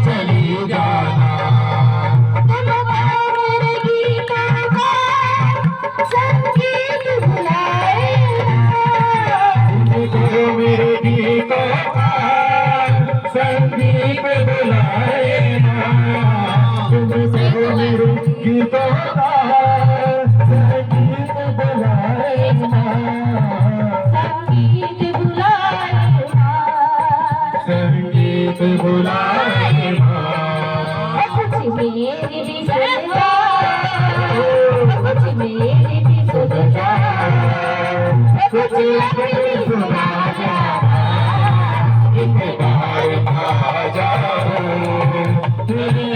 चली जाना। तुम गाओ मेरे गीतों का संगीत बुलाए तुमको मेरे गीतों का संगीत बुलाए ना। तुमको मेरे गीतों का संगीत बुलाए ना। संगीत बुलाए संगीत बुलाए ना। कुछ मेरी भी सुन जा, कुछ मेरी भी सुन जा, कुछ अपनी सुना जा। एक बार आ जाओ मेरी